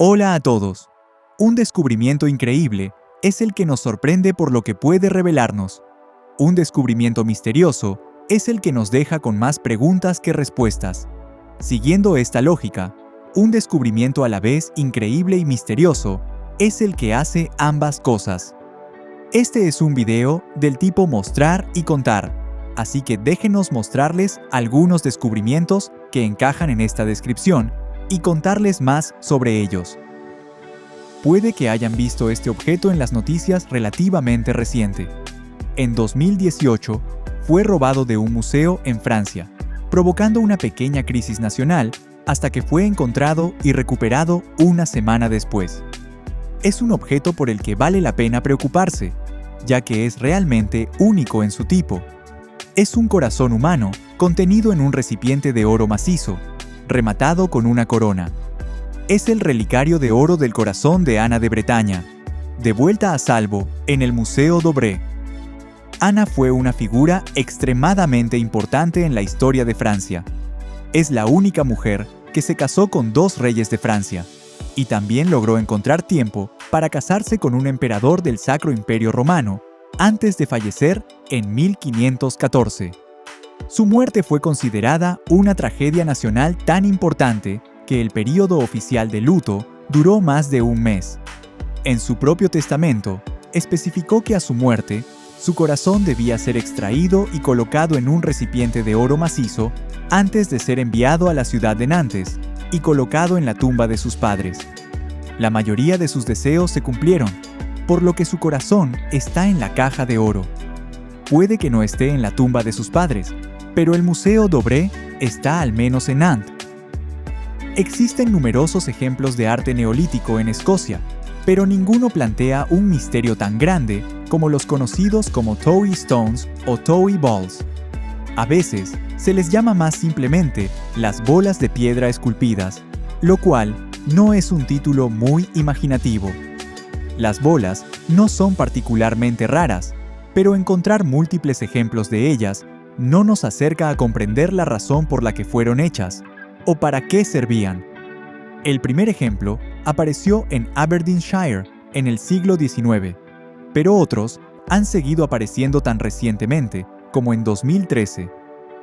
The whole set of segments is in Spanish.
Hola a todos. Un descubrimiento increíble es el que nos sorprende por lo que puede revelarnos. Un descubrimiento misterioso es el que nos deja con más preguntas que respuestas. Siguiendo esta lógica, un descubrimiento a la vez increíble y misterioso es el que hace ambas cosas. Este es un video del tipo mostrar y contar, así que déjenos mostrarles algunos descubrimientos que encajan en esta descripción y contarles más sobre ellos. Puede que hayan visto este objeto en las noticias relativamente reciente. En 2018, fue robado de un museo en Francia, provocando una pequeña crisis nacional hasta que fue encontrado y recuperado una semana después. Es un objeto por el que vale la pena preocuparse, ya que es realmente único en su tipo. Es un corazón humano contenido en un recipiente de oro macizo, rematado con una corona. Es el relicario de oro del corazón de Ana de Bretaña, de vuelta a salvo en el Museo d'Orbre. Ana fue una figura extremadamente importante en la historia de Francia. Es la única mujer que se casó con 2 reyes de Francia, y también logró encontrar tiempo para casarse con un emperador del Sacro Imperio Romano antes de fallecer en 1514. Su muerte fue considerada una tragedia nacional tan importante que el período oficial de luto duró más de un mes. En su propio testamento, especificó que a su muerte, su corazón debía ser extraído y colocado en un recipiente de oro macizo antes de ser enviado a la ciudad de Nantes y colocado en la tumba de sus padres. La mayoría de sus deseos se cumplieron, por lo que su corazón está en la caja de oro. Puede que no esté en la tumba de sus padres, pero el Museo d'Orbre está al menos en Nantes. Existen numerosos ejemplos de arte neolítico en Escocia, pero ninguno plantea un misterio tan grande como los conocidos como Towie Stones o Towie Balls. A veces, se les llama más simplemente las bolas de piedra esculpidas, lo cual no es un título muy imaginativo. Las bolas no son particularmente raras, pero encontrar múltiples ejemplos de ellas no nos acerca a comprender la razón por la que fueron hechas, o para qué servían. El primer ejemplo apareció en Aberdeenshire en el siglo XIX, pero otros han seguido apareciendo tan recientemente como en 2013.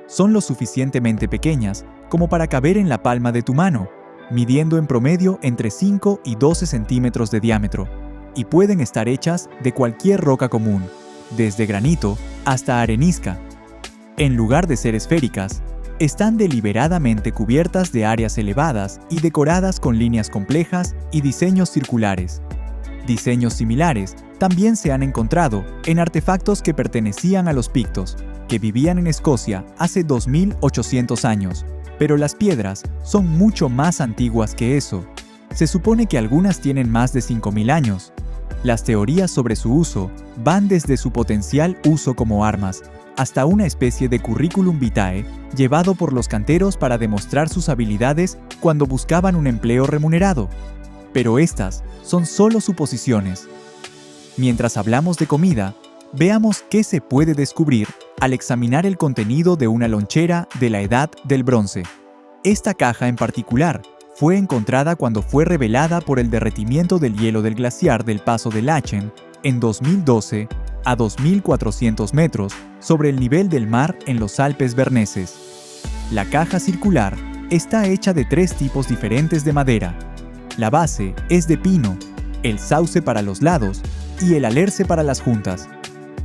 Son lo suficientemente pequeñas como para caber en la palma de tu mano, midiendo en promedio entre 5 y 12 centímetros de diámetro, y pueden estar hechas de cualquier roca común, desde granito hasta arenisca. En lugar de ser esféricas, están deliberadamente cubiertas de áreas elevadas y decoradas con líneas complejas y diseños circulares. Diseños similares también se han encontrado en artefactos que pertenecían a los pictos, que vivían en Escocia hace 2800 años, pero las piedras son mucho más antiguas que eso. Se supone que algunas tienen más de 5000 años. Las teorías sobre su uso van desde su potencial uso como armas hasta una especie de curriculum vitae llevado por los canteros para demostrar sus habilidades cuando buscaban un empleo remunerado. Pero estas son solo suposiciones. Mientras hablamos de comida, veamos qué se puede descubrir al examinar el contenido de una lonchera de la Edad del Bronce. Esta caja en particular fue encontrada cuando fue revelada por el derretimiento del hielo del glaciar del Paso de Lachen en 2012 a 2.400 metros sobre el nivel del mar en los Alpes berneses. La caja circular está hecha de 3 tipos diferentes de madera. La base es de pino, el sauce para los lados y el alerce para las juntas.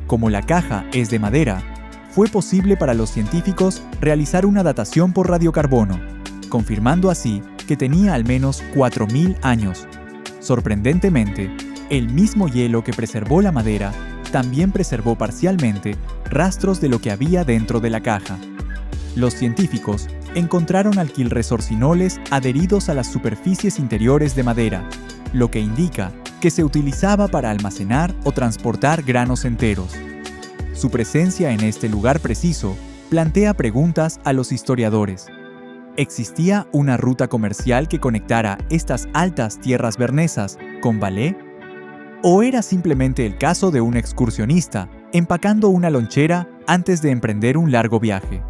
Como la caja es de madera, fue posible para los científicos realizar una datación por radiocarbono, confirmando así que tenía al menos 4000 años. Sorprendentemente, el mismo hielo que preservó la madera también preservó parcialmente rastros de lo que había dentro de la caja. Los científicos encontraron alquilresorcinoles adheridos a las superficies interiores de madera, lo que indica que se utilizaba para almacenar o transportar granos enteros. Su presencia en este lugar preciso plantea preguntas a los historiadores. ¿Existía una ruta comercial que conectara estas altas tierras bernesas con Valais? ¿O era simplemente el caso de un excursionista empacando una lonchera antes de emprender un largo viaje?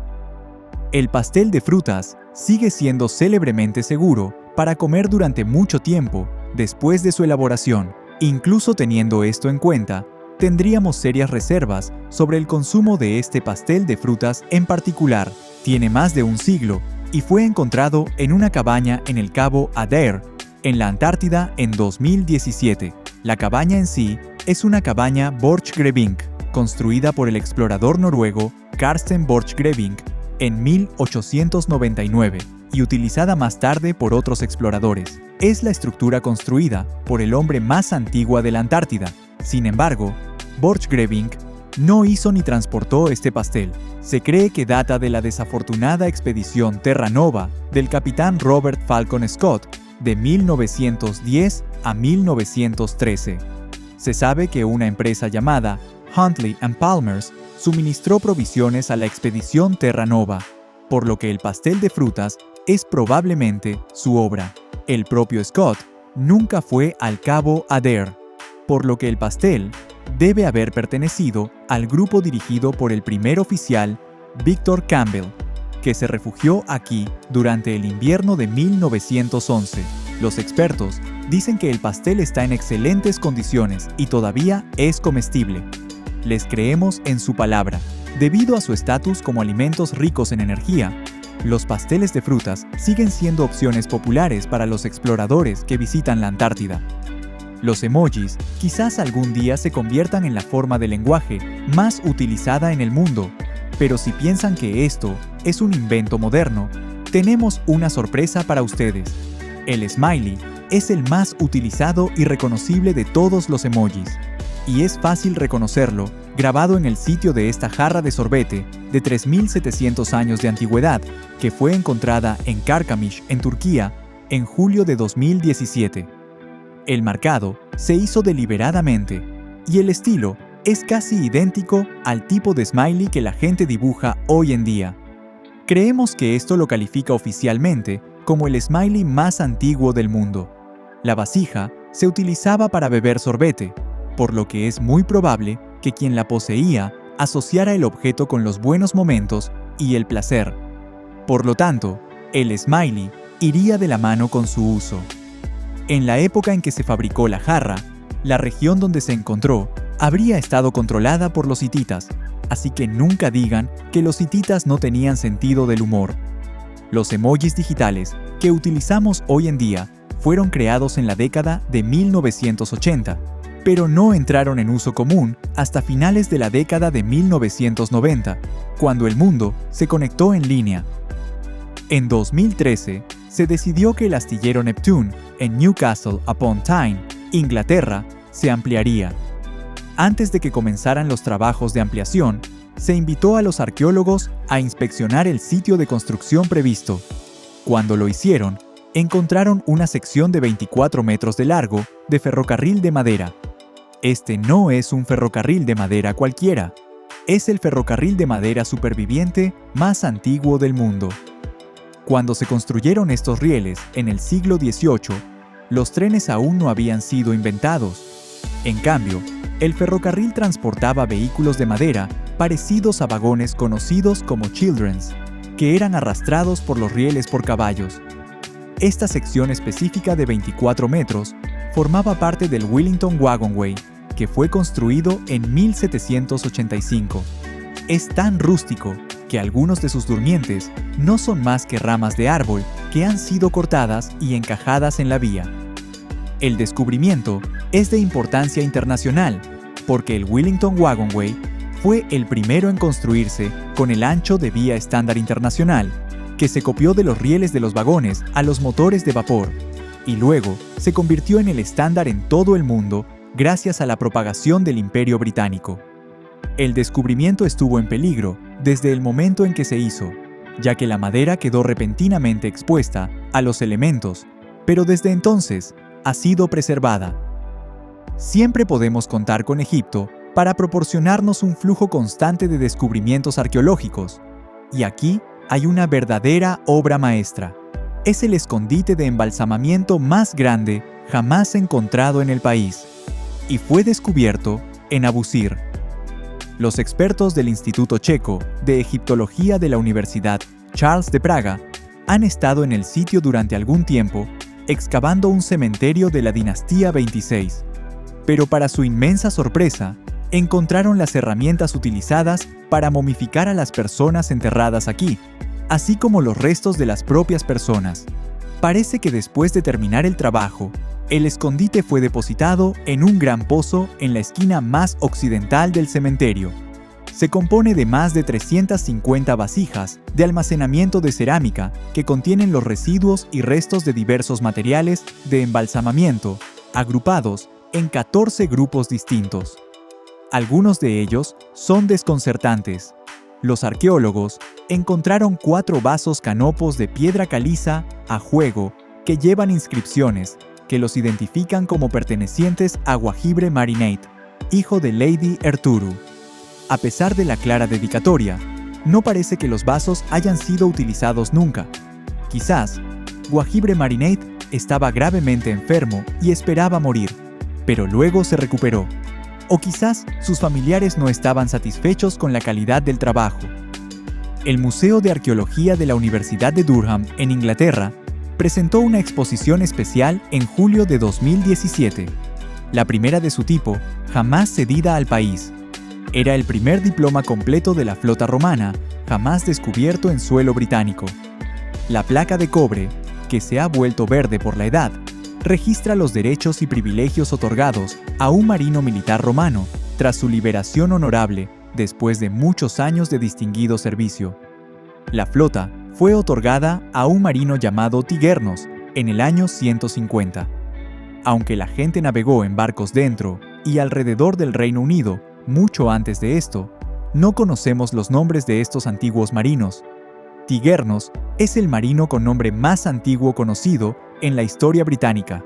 El pastel de frutas sigue siendo célebremente seguro para comer durante mucho tiempo después de su elaboración. Incluso teniendo esto en cuenta, tendríamos serias reservas sobre el consumo de este pastel de frutas en particular. Tiene más de un siglo y fue encontrado en una cabaña en el cabo Adair, en la Antártida, en 2017. La cabaña en sí es una cabaña Borchgrevink, construida por el explorador noruego Karsten Borchgrevink en 1899 y utilizada más tarde por otros exploradores. Es la estructura construida por el hombre más antigua de la Antártida. Sin embargo, Borchgrevink no hizo ni transportó este pastel. Se cree que data de la desafortunada expedición Terra Nova del capitán Robert Falcon Scott de 1910 a 1913. Se sabe que una empresa llamada Huntley & Palmers suministró provisiones a la expedición Terra Nova, por lo que el pastel de frutas es probablemente su obra. El propio Scott nunca fue al cabo Adair, por lo que el pastel debe haber pertenecido al grupo dirigido por el primer oficial Victor Campbell, que se refugió aquí durante el invierno de 1911. Los expertos dicen que el pastel está en excelentes condiciones y todavía es comestible. Les creemos en su palabra. Debido a su estatus como alimentos ricos en energía, los pasteles de frutas siguen siendo opciones populares para los exploradores que visitan la Antártida. Los emojis quizás algún día se conviertan en la forma de lenguaje más utilizada en el mundo, pero si piensan que esto es un invento moderno, tenemos una sorpresa para ustedes. El smiley es el más utilizado y reconocible de todos los emojis, y es fácil reconocerlo grabado en el sitio de esta jarra de sorbete de 3.700 años de antigüedad que fue encontrada en Karkamış, en Turquía, en julio de 2017. El marcado se hizo deliberadamente y el estilo es casi idéntico al tipo de smiley que la gente dibuja hoy en día. Creemos que esto lo califica oficialmente como el smiley más antiguo del mundo. La vasija se utilizaba para beber sorbete, por lo que es muy probable que quien la poseía asociara el objeto con los buenos momentos y el placer. Por lo tanto, el smiley iría de la mano con su uso. En la época en que se fabricó la jarra, la región donde se encontró habría estado controlada por los hititas, así que nunca digan que los hititas no tenían sentido del humor. Los emojis digitales que utilizamos hoy en día fueron creados en la década de 1980, pero no entraron en uso común hasta finales de la década de 1990, cuando el mundo se conectó en línea. En 2013, se decidió que el astillero Neptune, en Newcastle upon Tyne, Inglaterra, se ampliaría. Antes de que comenzaran los trabajos de ampliación, se invitó a los arqueólogos a inspeccionar el sitio de construcción previsto. Cuando lo hicieron, encontraron una sección de 24 metros de largo de ferrocarril de madera. Este no es un ferrocarril de madera cualquiera, es el ferrocarril de madera superviviente más antiguo del mundo. Cuando se construyeron estos rieles en el siglo XVIII, los trenes aún no habían sido inventados. En cambio, el ferrocarril transportaba vehículos de madera parecidos a vagones conocidos como children's, que eran arrastrados por los rieles por caballos. Esta sección específica de 24 metros formaba parte del Wellington Wagonway, que fue construido en 1785. Es tan rústico que algunos de sus durmientes no son más que ramas de árbol que han sido cortadas y encajadas en la vía. El descubrimiento es de importancia internacional porque el Wellington Wagonway fue el primero en construirse con el ancho de vía estándar internacional, que se copió de los rieles de los vagones a los motores de vapor, y luego se convirtió en el estándar en todo el mundo gracias a la propagación del Imperio Británico. El descubrimiento estuvo en peligro desde el momento en que se hizo, ya que la madera quedó repentinamente expuesta a los elementos, pero desde entonces ha sido preservada. Siempre podemos contar con Egipto para proporcionarnos un flujo constante de descubrimientos arqueológicos, y aquí hay una verdadera obra maestra. Es el escondite de embalsamamiento más grande jamás encontrado en el país, y fue descubierto en Abusir. Los expertos del Instituto Checo de Egiptología de la Universidad Charles de Praga han estado en el sitio durante algún tiempo excavando un cementerio de la dinastía 26. Pero para su inmensa sorpresa, encontraron las herramientas utilizadas para momificar a las personas enterradas aquí, así como los restos de las propias personas. Parece que después de terminar el trabajo, el escondite fue depositado en un gran pozo en la esquina más occidental del cementerio. Se compone de más de 350 vasijas de almacenamiento de cerámica que contienen los residuos y restos de diversos materiales de embalsamamiento, agrupados en 14 grupos distintos. Algunos de ellos son desconcertantes. Los arqueólogos encontraron 4 vasos canopos de piedra caliza a juego que llevan inscripciones que los identifican como pertenecientes a Guajibre Marinate, hijo de Lady Erturu. A pesar de la clara dedicatoria, no parece que los vasos hayan sido utilizados nunca. Quizás, Guajibre Marinate estaba gravemente enfermo y esperaba morir, pero luego se recuperó. O quizás sus familiares no estaban satisfechos con la calidad del trabajo. El Museo de Arqueología de la Universidad de Durham, en Inglaterra, presentó una exposición especial en julio de 2017, la primera de su tipo jamás cedida al país. Era el primer diploma completo de la flota romana jamás descubierto en suelo británico. La placa de cobre, que se ha vuelto verde por la edad, registra los derechos y privilegios otorgados a un marino militar romano tras su liberación honorable después de muchos años de distinguido servicio. La flota fue otorgada a un marino llamado Tigernos en el año 150. Aunque la gente navegó en barcos dentro y alrededor del Reino Unido mucho antes de esto, no conocemos los nombres de estos antiguos marinos. Tigernos es el marino con nombre más antiguo conocido en la historia británica.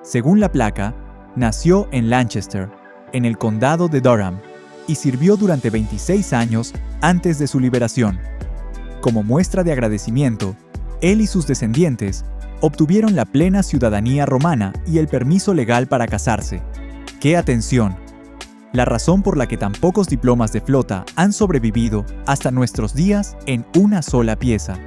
Según la placa, nació en Lancaster, en el condado de Durham, y sirvió durante 26 años antes de su liberación. Como muestra de agradecimiento, él y sus descendientes obtuvieron la plena ciudadanía romana y el permiso legal para casarse. ¡Qué atención! La razón por la que tan pocos diplomas de flota han sobrevivido hasta nuestros días en una sola pieza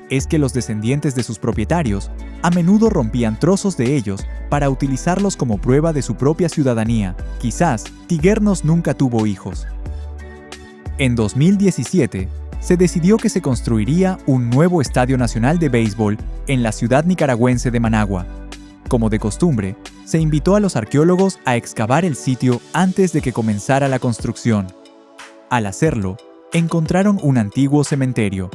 es que los descendientes de sus propietarios a menudo rompían trozos de ellos para utilizarlos como prueba de su propia ciudadanía. Quizás Tigernos nunca tuvo hijos. En 2017, se decidió que se construiría un nuevo estadio nacional de béisbol en la ciudad nicaragüense de Managua. Como de costumbre, se invitó a los arqueólogos a excavar el sitio antes de que comenzara la construcción. Al hacerlo, encontraron un antiguo cementerio.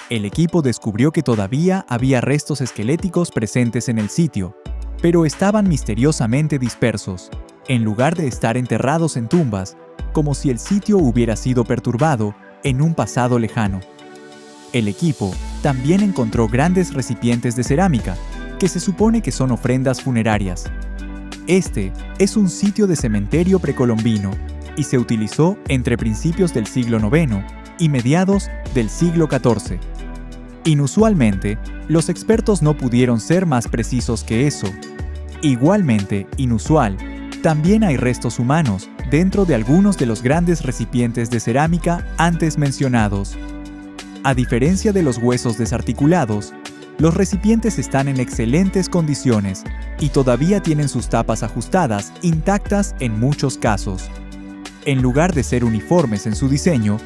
El equipo descubrió que todavía había restos esqueléticos presentes en el sitio, pero estaban misteriosamente dispersos, en lugar de estar enterrados en tumbas, como si el sitio hubiera sido perturbado en un pasado lejano. El equipo también encontró grandes recipientes de cerámica, que se supone que son ofrendas funerarias. Este es un sitio de cementerio precolombino y se utilizó entre principios del siglo IX y mediados del siglo XIV. Inusualmente, los expertos no pudieron ser más precisos que eso. Igualmente inusual, también hay restos humanos dentro de algunos de los grandes recipientes de cerámica antes mencionados. A diferencia de los huesos desarticulados, los recipientes están en excelentes condiciones y todavía tienen sus tapas ajustadas intactas en muchos casos. En lugar de ser uniformes en su diseño,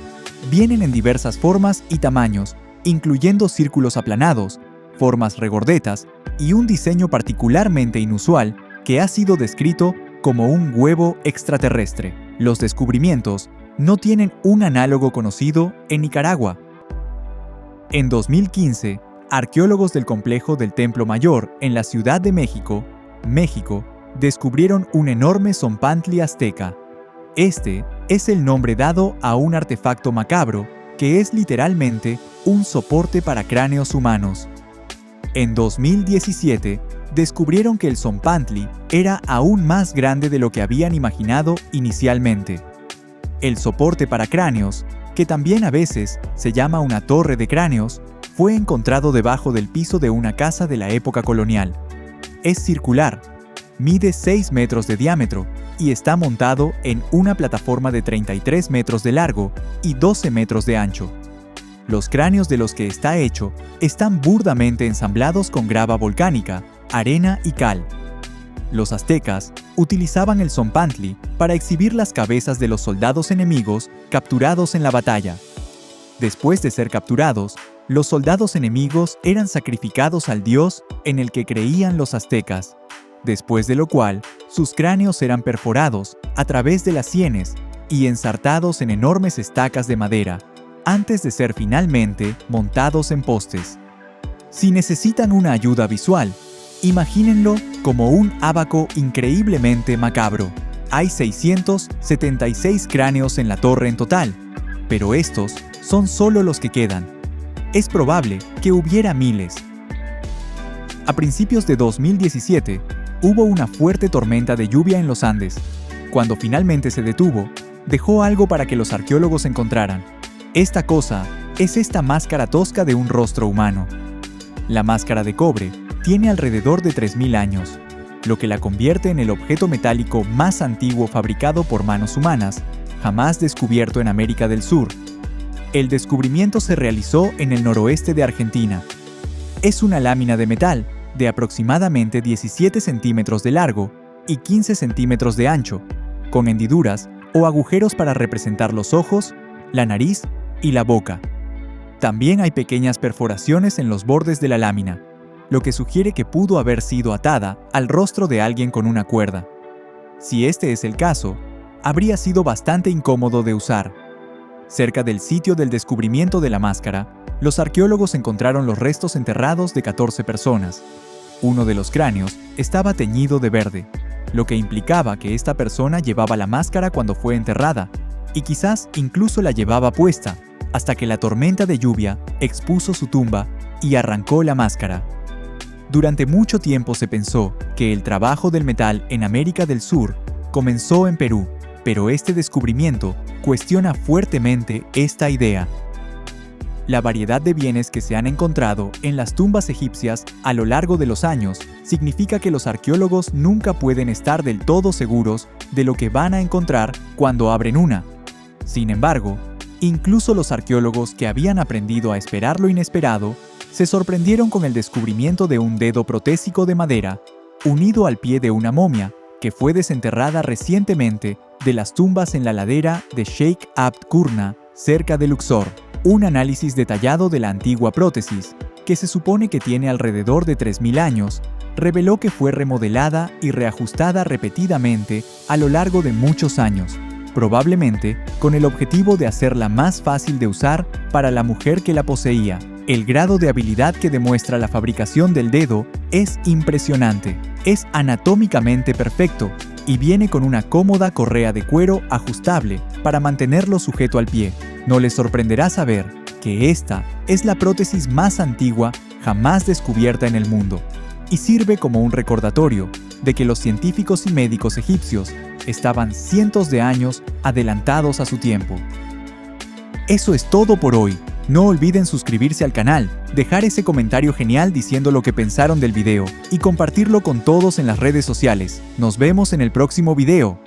vienen en diversas formas y tamaños, incluyendo círculos aplanados, formas regordetas y un diseño particularmente inusual que ha sido descrito como un huevo extraterrestre. Los descubrimientos no tienen un análogo conocido en Nicaragua. En 2015, arqueólogos del complejo del Templo Mayor en la Ciudad de México, descubrieron un enorme zompantli azteca. Este es el nombre dado a un artefacto macabro que es literalmente un soporte para cráneos humanos. En 2017, descubrieron que el zompantli era aún más grande de lo que habían imaginado inicialmente. El soporte para cráneos, que también a veces se llama una torre de cráneos, fue encontrado debajo del piso de una casa de la época colonial. Es circular, mide 6 metros de diámetro y está montado en una plataforma de 33 metros de largo y 12 metros de ancho. Los cráneos de los que está hecho están burdamente ensamblados con grava volcánica, arena y cal. Los aztecas utilizaban el zompantli para exhibir las cabezas de los soldados enemigos capturados en la batalla. Después de ser capturados, los soldados enemigos eran sacrificados al dios en el que creían los aztecas, después de lo cual sus cráneos eran perforados a través de las sienes y ensartados en enormes estacas de madera, antes de ser finalmente montados en postes. Si necesitan una ayuda visual, imagínenlo como un ábaco increíblemente macabro. Hay 676 cráneos en la torre en total, pero estos son solo los que quedan. Es probable que hubiera miles. A principios de 2017, hubo una fuerte tormenta de lluvia en los Andes. Cuando finalmente se detuvo, dejó algo para que los arqueólogos encontraran. Esta cosa es esta máscara tosca de un rostro humano. La máscara de cobre tiene alrededor de 3000 años, lo que la convierte en el objeto metálico más antiguo fabricado por manos humanas, jamás descubierto en América del Sur. El descubrimiento se realizó en el noroeste de Argentina. Es una lámina de metal de aproximadamente 17 centímetros de largo y 15 centímetros de ancho, con hendiduras o agujeros para representar los ojos, la nariz y la boca. También hay pequeñas perforaciones en los bordes de la lámina, lo que sugiere que pudo haber sido atada al rostro de alguien con una cuerda. Si este es el caso, habría sido bastante incómodo de usar. Cerca del sitio del descubrimiento de la máscara, los arqueólogos encontraron los restos enterrados de 14 personas. Uno de los cráneos estaba teñido de verde, lo que implicaba que esta persona llevaba la máscara cuando fue enterrada, y quizás incluso la llevaba puesta, hasta que la tormenta de lluvia expuso su tumba y arrancó la máscara. Durante mucho tiempo se pensó que el trabajo del metal en América del Sur comenzó en Perú, pero este descubrimiento cuestiona fuertemente esta idea. La variedad de bienes que se han encontrado en las tumbas egipcias a lo largo de los años significa que los arqueólogos nunca pueden estar del todo seguros de lo que van a encontrar cuando abren una. Sin embargo, incluso los arqueólogos que habían aprendido a esperar lo inesperado se sorprendieron con el descubrimiento de un dedo protésico de madera unido al pie de una momia que fue desenterrada recientemente de las tumbas en la ladera de Sheikh Abd Qurna, cerca de Luxor. Un análisis detallado de la antigua prótesis, que se supone que tiene alrededor de 3000 años, reveló que fue remodelada y reajustada repetidamente a lo largo de muchos años, probablemente con el objetivo de hacerla más fácil de usar para la mujer que la poseía. El grado de habilidad que demuestra la fabricación del dedo es impresionante. Es anatómicamente perfecto y viene con una cómoda correa de cuero ajustable para mantenerlo sujeto al pie. No les sorprenderá saber que esta es la prótesis más antigua jamás descubierta en el mundo y sirve como un recordatorio de que los científicos y médicos egipcios estaban cientos de años adelantados a su tiempo. Eso es todo por hoy. No olviden suscribirse al canal, dejar ese comentario genial diciendo lo que pensaron del video y compartirlo con todos en las redes sociales. Nos vemos en el próximo video.